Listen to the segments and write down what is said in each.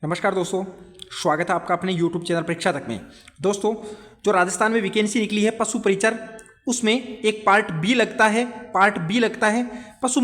नमस्कार दोस्तों, स्वागत है आपका अपने YouTube चैनल परीक्षा तक में। दोस्तों, जो राजस्थान में वैकेंसी निकली है पशु परिचर, उसमें एक पार्ट बी लगता है पशु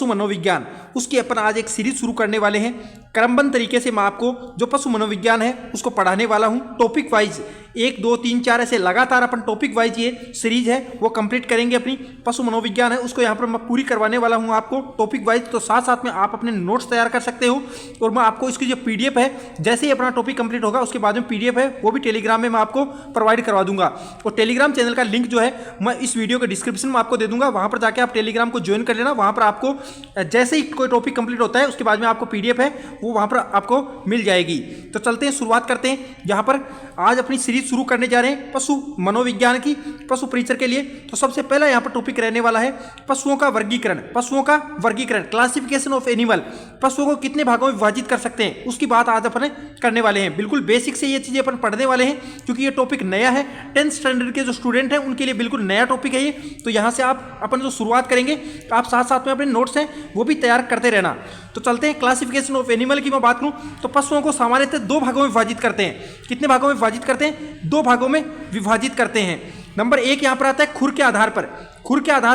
मनोविज्ञान। उसकी अपन आज एक सीरीज शुरू करने वाले हैं। क्रमबद्ध तरीके से मैं आपको जो पशु मनोविज्ञान है उसको पढ़ाने वाला हूं। टॉपिक वाइज 1, 2, 3, 4 ऐसे लगातार अपन टॉपिक वाइज ये सीरीज है वो कंप्लीट करेंगे। अपनी पशु मनोविज्ञान है उसको यहाँ पर मैं पूरी करवाने वाला हूँ आपको टॉपिक वाइज। तो साथ साथ में आप अपने नोट्स तैयार कर सकते हो और मैं आपको इसकी जो PDF है, जैसे ही अपना टॉपिक कंप्लीट होगा उसके बाद में PDF है वो भी टेलीग्राम में मैं आपको प्रोवाइड करवा दूंगा। और टेलीग्राम चैनल का लिंक जो है मैं इस वीडियो के डिस्क्रिप्शन में आपको दे दूंगा। वहाँ पर जाकर आप टेलीग्राम को ज्वाइन कर लेना। वहाँ पर आपको जैसे ही कोई टॉपिक कंप्लीट होता है उसके बाद में आपको PDF है वो वहाँ पर आपको मिल जाएगी। तो चलते हैं, शुरुआत करते हैं। यहाँ पर आज अपनी सीरीज शुरू करने जा रहे हैं पशु मनोविज्ञान की, पशु परिचर के लिए। तो सबसे पहला यहाँ पर टॉपिक रहने वाला है पशुओं का वर्गीकरण, क्लासिफिकेशन ऑफ एनिमल। पशुओं को कितने भागों में विभाजित कर सकते हैं उसकी बात आज अपन करने वाले हैं। बिल्कुल बेसिक से ये चीजें अपन पढ़ने वाले हैं क्योंकि ये टॉपिक नया है। 10th स्टैंडर्ड के जो स्टूडेंट हैं उनके लिए बिल्कुल नया टॉपिक है ये। तो यहाँ से आप अपन जो शुरुआत करेंगे आप साथ साथ में अपने नोट्स हैं वो भी तैयार करते रहना। तो चलते हैं, क्लासिफिकेशन ऑफ एनिमल की मैं बात करूं तो पशुओं को सामान्यतः 2 भागों में विभाजित करते हैं। कितने भागों में विभाजित करते हैं? 2 भागों में विभाजित करते हैं। नंबर 1 यहाँ पर आता है खुर के आधार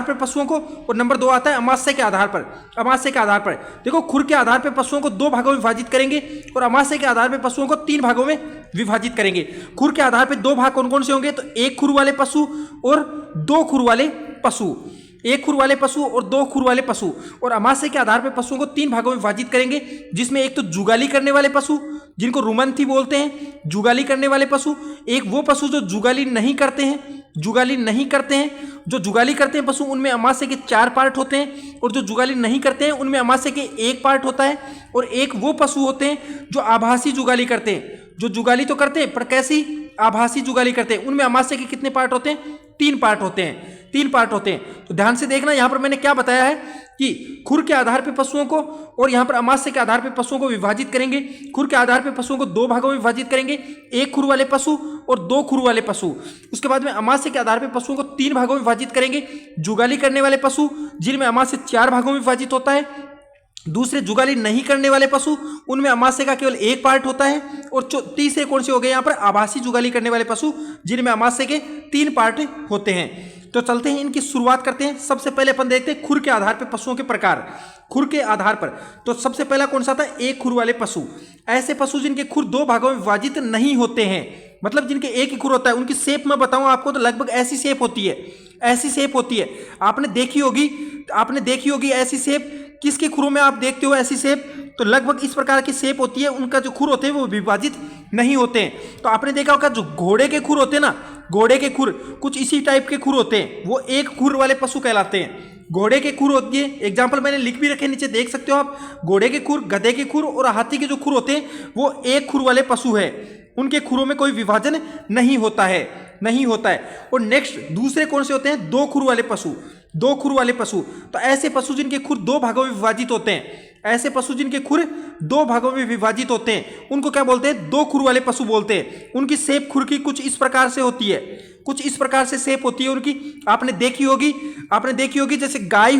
पर पशुओं को, और नंबर 2 आता है अमाशय के आधार पर। देखो, खुर के आधार पर पशुओं को 2 भागों में विभाजित करेंगे और अमाशय के आधार पर पशुओं को 3 भागों में विभाजित करेंगे। खुर के आधार पर 2 भाग कौन कौन से होंगे? तो 1 खुर वाले पशु और 2 खुर वाले पशु, 1 खुर वाले पशु और 2 खुर वाले पशु। और अमाशय के आधार पर पशुओं को 3 भागों में विभाजित करेंगे, जिसमें एक तो जुगाली करने वाले पशु जिनको रुमंथी बोलते हैं, जुगाली करने वाले पशु। एक वो पशु जो जुगाली नहीं करते हैं। जो जुगाली करते हैं पशु उनमें अमाशय के 4 पार्ट होते हैं, और जो जुगाली नहीं करते हैं उनमें अमाशय के 1 पार्ट होता है। और एक वो पशु होते हैं जो आभासी जुगाली करते हैं, जो जुगाली तो करते हैं पर कैसी आभासी जुगाली करते हैं। उनमें अमाशय के कितने पार्ट होते हैं? 3 पार्ट होते हैं। तो ध्यान से देखना, यहां पर मैंने क्या बताया है कि खुर के आधार पर पशुओं को और यहां पर अमाशय के आधार पर पशुओं को विभाजित करेंगे। खुर के आधार पर पशुओं को 2 भागों में विभाजित करेंगे, 1 खुर वाले पशु और 2 खुर वाले पशु। उसके बाद में अमाशय के आधार पर पशुओं को 3 भागों में विभाजित करेंगे। जुगाली करने वाले पशु जिनमें अमाशय 4 भागों में विभाजित होता है। दूसरे जुगाली नहीं करने वाले पशु उनमें अमाशय का केवल 1 पार्ट होता है। और तीसरे कौन से हो गए यहाँ पर? आभासी जुगाली करने वाले पशु जिनमें अमाशय के 3 पार्ट होते हैं। तो चलते हैं, इनकी शुरुआत करते हैं। सबसे पहले अपन देखते हैं खुर के आधार पर पशुओं के प्रकार। खुर के आधार पर तो सबसे पहला कौन सा था? 1 खुर वाले पशु। ऐसे पशु जिनके खुर 2 भागों में विभाजित नहीं होते हैं, मतलब जिनके 1 ही खुर होता है। उनकी शेप मैं बताऊं आपको तो लगभग ऐसी शेप होती है। आपने देखी होगी ऐसी शेप। किसके खुरों में आप देखते हो ऐसी शेप? तो लगभग इस प्रकार की शेप होती है। उनका जो खुर होते हैं वो विभाजित नहीं होते हैं। तो आपने देखा होगा जो घोड़े के खुर होते हैं ना, घोड़े के खुर कुछ इसी टाइप के खुर होते हैं, वो 1 खुर वाले पशु कहलाते हैं। घोड़े के खुर होती है, एग्जाम्पल मैंने लिख भी रखे नीचे, देख सकते हो आप। घोड़े के खुर, गधे के खुर और हाथी के जो खुर होते हैं वो 1 खुर वाले पशु है। उनके खुरों में कोई विभाजन नहीं होता है। और नेक्स्ट दूसरे कौन से होते हैं? 2 खुर वाले पशु। तो ऐसे पशु जिनके खुर 2 भागों में विभाजित होते हैं, उनको क्या बोलते हैं? 2 खुर वाले पशु बोलते हैं। उनकी शेप खुर की कुछ इस प्रकार से होती है, शेप होती है उनकी। आपने देखी होगी जैसे गाय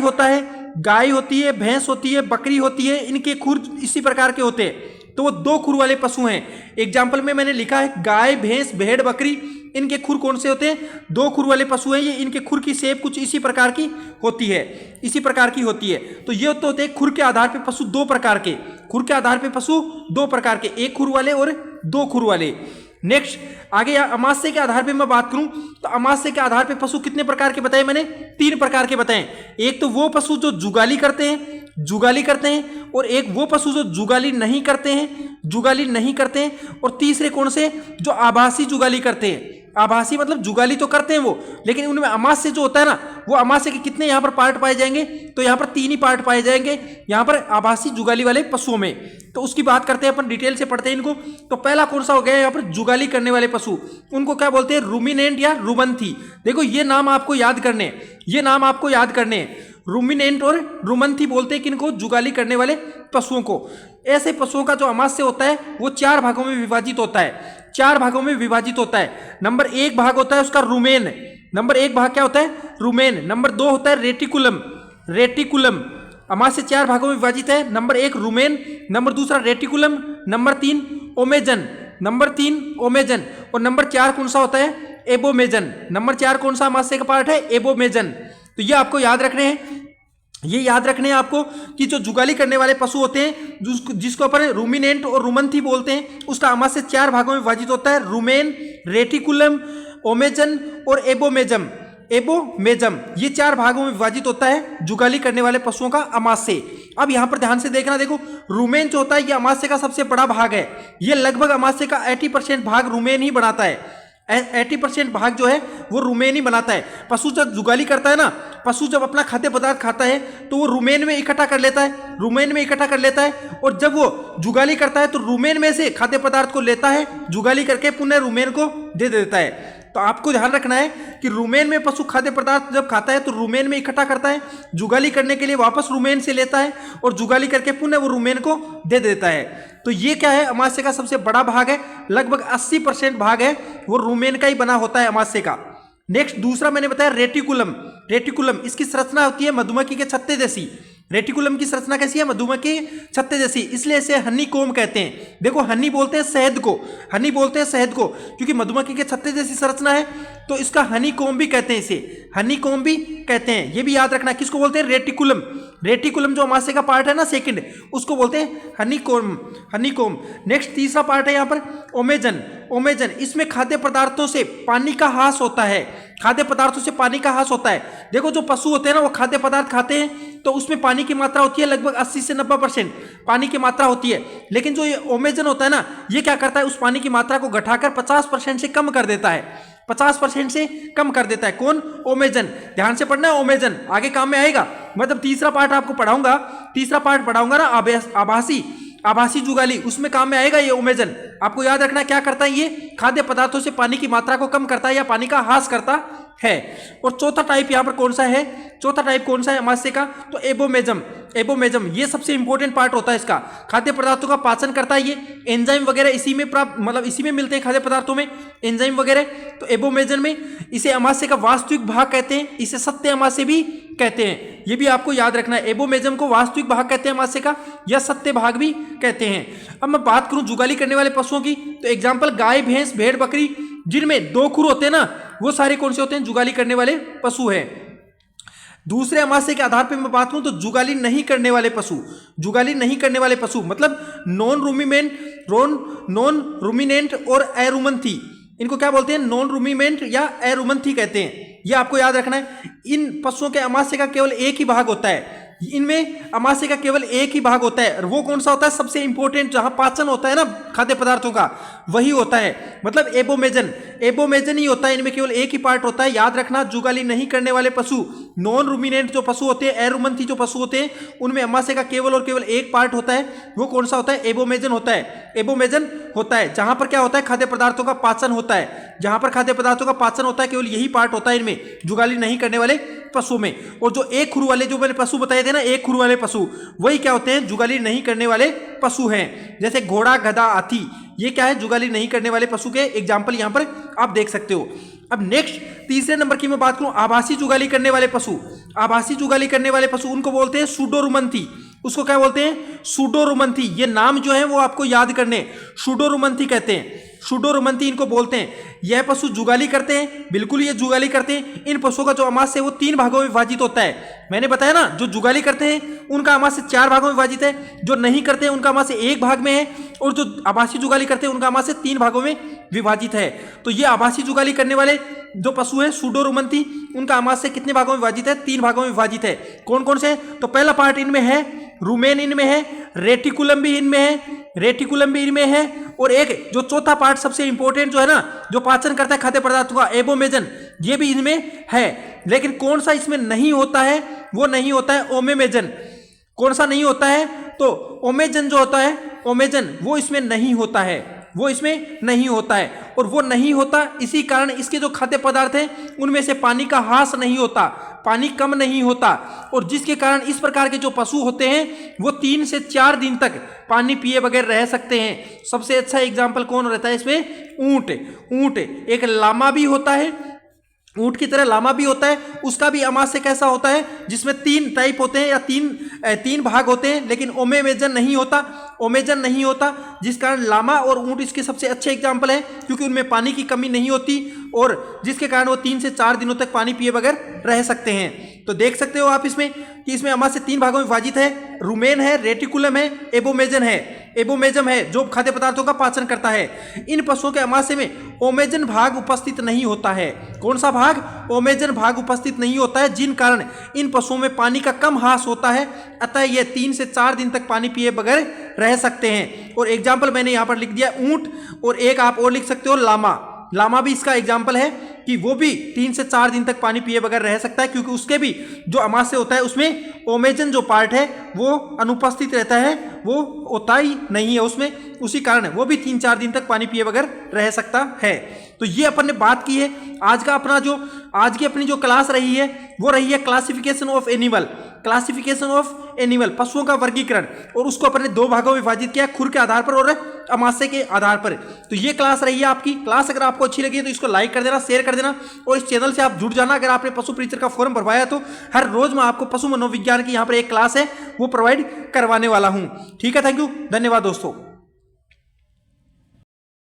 होती है, भैंस होती है, बकरी होती है। इनके खुर इसी प्रकार के होते हैं। तो वो 2 खुर वाले पशु हैं। एग्जाम्पल में मैंने लिखा है गाय, भैंस, भेड़, बकरी। इनके खुर कौन से होते हैं? 2 खुर वाले पशु हैं ये। इनके खुर की शेप कुछ इसी प्रकार की होती है। तो ये तो होते हैं खुर के आधार पर पशु 2 प्रकार के। 1 खुर वाले और 2 खुर वाले। नेक्स्ट आगे अमाशय के आधार पे मैं बात करूं तो अमाशय के आधार पे पशु कितने प्रकार के बताए मैंने? 3 प्रकार के बताए। एक तो वो पशु जो जुगाली करते हैं और एक वो पशु जो जुगाली नहीं करते हैं। और तीसरे कौन से? जो आभासी जुगाली करते हैं। आभासी मतलब जुगाली तो करते हैं वो, लेकिन उनमें अमाशय जो होता है ना, वो अमाशय के कितने यहाँ पर पार्ट पाए जाएंगे? तो यहाँ पर 3 ही पार्ट पाए जाएंगे यहाँ पर आभासी जुगाली वाले पशुओं में। तो उसकी बात करते हैं, अपन डिटेल से पढ़ते हैं इनको। तो पहला कौन सा हो गया यहाँ पर? जुगाली करने वाले पशु। उनको क्या बोलते हैं? रूमिनेंट या रुमंथी। देखो ये नाम आपको याद करने हैं। रूमिनेंट और रुमंथी बोलते हैं किनको? जुगाली करने वाले पशुओं को। ऐसे पशुओं का जो अमाशय होता है वो 4 भागों में विभाजित होता है। नंबर 1 भाग होता है उसका रुमेन। नंबर 2 होता है रेटिकुलम। अमाशय 4 भागों में विभाजित है। नंबर 1 रुमेन, नंबर दूसरा रेटिकुलम, नंबर 3 ओमेजन, नंबर 3 ओमेजन, और नंबर 4 कौन सा होता है? एबोमेजन। नंबर 4 कौन सा अमाशय का पार्ट है? एबोमेजन। तो ये आपको याद रखने हैं, ये याद रखने हैं आपको कि जो जुगाली करने वाले पशु होते हैं जिसको अपन रूमिनेंट और रुमंथी बोलते हैं, उसका अमाशय 4 भागों में विभाजित होता है। रुमेन, रेटिकुलम, ओमेजन और एबोमेजम। एबोमेजम ये 4 भागों में विभाजित होता है जुगाली करने वाले पशुओं का अमाशय। अब यहां पर ध्यान से देखना, देखो रुमेन जो होता है ये अमाशय का सबसे बड़ा भाग है। ये लगभग अमाशय का 80% भाग रुमेन ही बनाता है। 80% भाग जो है वो रुमेन ही बनाता है। पशु जब जुगाली करता है ना, पशु जब अपना खाद्य पदार्थ खाता है तो वो रुमेन में इकट्ठा कर लेता है, रुमेन में इकट्ठा कर लेता है, और जब वो जुगाली करता है तो रुमेन में से खाद्य पदार्थ को लेता है, जुगाली करके पुनः रुमेन को दे देता है। तो आपको ध्यान रखना है कि रुमेन में पशु खाद्य पदार्थ जब खाता है तो रुमेन में इकट्ठा करता है, जुगाली करने के लिए वापस रुमेन से लेता है और जुगाली करके पुनः वो रुमेन को दे देता है। तो ये क्या है? अमाशय का सबसे बड़ा भाग है, लगभग 80% भाग है वो रुमेन का ही बना होता है अमाशय का। नेक्स्ट दूसरा मैंने बताया रेटिकुलम। रेटिकुलम इसकी संरचना होती है मधुमक्खी के छत्ते जैसी। रेटिकुलम की संरचना कैसी है? मधुमक्खी छत्ते जैसी, इसलिए इसे हनी कोम कहते हैं। देखो हनी बोलते हैं शहद को, हनी बोलते हैं शहद को, क्योंकि मधुमक्खी के छत्ते जैसी संरचना है तो इसका हनी कोम भी कहते हैं, इसे हनी कोम भी कहते हैं। ये भी याद रखना किसको बोलते हैं? रेटिकुलम। रेटिकुलम जो अमाशय का पार्ट है ना सेकंड, उसको बोलते हैं हनी कोम, हनी कोम। नेक्स्ट तीसरा पार्ट है यहाँ पर ओमेजन। ओमेजन इसमें खाद्य पदार्थों से पानी का हास होता है, खाद्य पदार्थों से पानी का हास होता है। देखो जो पशु होते हैं ना वो खाद्य पदार्थ खाते हैं तो उसमें पानी की मात्रा होती है लगभग 80 से 90% पानी की मात्रा होती है। लेकिन जो ये ओमेजन होता है ना, ये क्या करता है? उस पानी की मात्रा को घटाकर 50% से कम कर देता है, 50% से कम कर देता है। कौन? ओमेजन। ध्यान से पढ़ना है, ओमेजन आगे काम में आएगा। मतलब तीसरा पार्ट आपको पढ़ाऊंगा, तीसरा पार्ट पढ़ाऊंगा ना आभासी, आभासी जुगाली, उसमें काम में आएगा ये ओमेजन। आपको याद रखना क्या करता है? ये खाद्य पदार्थों से पानी की मात्रा को कम करता है या पानी का ह्रास करता है। और चौथा टाइप यहाँ पर कौन सा है? चौथा टाइप कौन सा है अमाशय का? तो एबोमेजम। एबोमेजम ये सबसे इंपॉर्टेंट पार्ट होता है इसका, खाद्य पदार्थों का पाचन करता है। ये एंजाइम वगैरह इसी में प्राप्त, मतलब इसी में मिलते हैं खाद्य पदार्थों में एंजाइम वगैरह। तो एबोमेजन में इसे अमाशय का वास्तविक भाग कहते हैं, इसे सत्य अमाशय भी कहते हैं। ये भी आपको याद रखना है, एबोमेजम को वास्तविक भाग कहते हैं अमाशय का, या सत्य भाग भी कहते हैं। अब मैं बात करूं जुगाली करने वाले पशुओं की, तो एग्जाम्पल गाय, भैंस, भेड़, बकरी, जिनमें 2 खुर होते हैं ना, वो सारे कौन से होते हैं? जुगाली करने वाले पशु हैं। दूसरे अमाशय के आधार पर मैं बात करूं तो जुगाली नहीं करने वाले पशु, जुगाली नहीं करने वाले पशु मतलब नॉन रूमिनेंट और एरुमंथी, इनको क्या बोलते हैं? नॉन रूमिनेंट या एरुमंथी कहते हैं। ये आपको याद रखना है। इन पशुओं के अमाशय का केवल एक ही भाग होता है, इनमें अमाशय का केवल एक ही भाग होता है, और वो कौन सा होता है? सबसे इंपॉर्टेंट, जहां पाचन होता है ना खाद्य पदार्थों का, वही होता है, मतलब एबोमेजन। एबोमेजन ही होता है, इनमें केवल एक ही पार्ट होता है। याद रखना, जुगाली नहीं करने वाले पशु, नॉन रूमिनेंट जो पशु होते हैं, एरुमंथी जो पशु होते हैं, उनमें अमाशय का केवल और केवल एक पार्ट होता है। वो कौन सा होता है? एबोमेजन होता है। एबोमेजन होता है जहां पर क्या होता है? खाद्य पदार्थों का पाचन होता है, जहां पर खाद्य पदार्थों का पाचन होता है, केवल यही पार्ट होता है इनमें, जुगाली नहीं करने वाले पशु में। और जो एक खुर वाले जो मैंने पशु बताए थे ना, एक खुर वाले पशु, वही क्या होते हैं? जुगाली नहीं करने वाले पशु हैं। जैसे घोड़ा, गधा, हाथी, ये क्या है? जुगाली नहीं करने वाले पशु के एग्जाम्पल यहां पर आप देख सकते हो। अब नेक्स्ट तीसरे नंबर की मैं बात करूं, आभासी जुगाली करने वाले पशु। आभासी जुगाली करने वाले पशु उनको बोलते हैं सूडोरुमंथी। उसको क्या बोलते हैं? सूडोरुमंथी। ये नाम जो है वो आपको याद करने, सूडोरुमंथी कहते हैं, सूडोरुमंथी इनको बोलते हैं। यह पशु जुगाली करते हैं, बिल्कुल ये जुगाली करते हैं। इन पशुओं का जो अमाशय है वो 3 भागों में विभाजित होता है। मैंने बताया ना, जो जुगाली करते हैं उनका अमाशय 4 भागों में विभाजित है, जो नहीं करते हैं उनका अमाशय 1 भाग में है, और जो आभासी जुगाली करते हैं उनका अमाशय 3 भागों में विभाजित है। तो ये आभासी जुगाली करने वाले जो पशु है सूडोरुमंथी, उनका अमाशय कितने भागों में विभाजित है? 3 भागों में विभाजित है। कौन कौन से? तो पहला पार्ट इनमें है रुमेन, इनमें है रेटिकुलम भी इनमें है, रेटिकुलम भी इनमें है, और एक जो चौथा पार्ट सबसे इंपॉर्टेंट जो है ना, जो पाचन करता है खाद्य पदार्थों का, एबोमेजन, ये भी इनमें है। लेकिन कौन सा इसमें नहीं होता है? वो नहीं होता है ओमेमेजन। कौन सा नहीं होता है? तो ओमेजन जो होता है, ओमेजन, वो इसमें नहीं होता है, वो इसमें नहीं होता है। और वो नहीं होता इसी कारण इसके जो खाद्य पदार्थ हैं उनमें से पानी का ह्रास नहीं होता, पानी कम नहीं होता, और जिसके कारण इस प्रकार के जो पशु होते हैं वो 3 से 4 दिन तक पानी पिए बगैर रह सकते हैं। सबसे अच्छा एग्जाम्पल कौन रहता है इसमें? ऊंट। ऊंट एक लामा भी होता है, ऊंट की तरह लामा भी होता है, उसका भी अमाशय कैसा होता है जिसमें 3 टाइप होते हैं या तीन भाग होते हैं, लेकिन ओमेमेजन नहीं होता, ओमेजन नहीं होता, जिस कारण लामा और ऊंट इसके सबसे अच्छे एग्जाम्पल हैं, क्योंकि उनमें पानी की कमी नहीं होती और जिसके कारण वो 3 से 4 दिनों तक पानी पिए बगैर रह सकते हैं। तो देख सकते हो आप इसमें कि इसमें अमाशय 3 भागों में विभाजित है, रुमेन है, रेटिकुलम है, एबोमेजन है। एबोमेजम है जो खाद्य पदार्थों का पाचन करता है। इन पशुओं के अमाशय में ओमेजन भाग उपस्थित नहीं होता है। कौन सा भाग? ओमेजन भाग उपस्थित नहीं होता है, जिन कारण इन पशुओं में पानी का कम ह्रास होता है, अतः ये 3 से 4 दिन तक पानी पिए बगैर रह सकते हैं। और एग्जाम्पल मैंने यहाँ पर लिख दिया ऊंट, और एक आप और लिख सकते हो लामा। लामा भी इसका एग्जाम्पल है कि वो भी 3 से 4 दिन तक पानी पिए बगैर रह सकता है, क्योंकि उसके भी जो अमाशय होता है उसमें ओमेजन जो पार्ट है वो अनुपस्थित रहता है, वो होता ही नहीं है उसमें, उसी कारण वो भी 3-4 दिन तक पानी पिए बगैर रह सकता है। तो ये अपन ने बात की है। आज की अपनी जो क्लास रही है वो रही है classification of animal, classification of animal, पशुओं का वर्गीकरण, और उसको अपन ने 2 भागों में विभाजित किया, खुर के आधार पर और अमाशय के आधार पर। तो ये क्लास रही है आपकी। क्लास अगर आपको अच्छी लगी है तो इसको लाइक कर देना, शेयर कर देना, और इस चैनल से आप जुड़ जाना। अगर आपने पशु परिचर का फॉर्म भरवाया तो हर रोज मैं आपको पशु मनोविज्ञान की यहाँ पर एक क्लास है वो प्रोवाइड करवाने वाला हूँ। ठीक है, थैंक यू, धन्यवाद दोस्तों।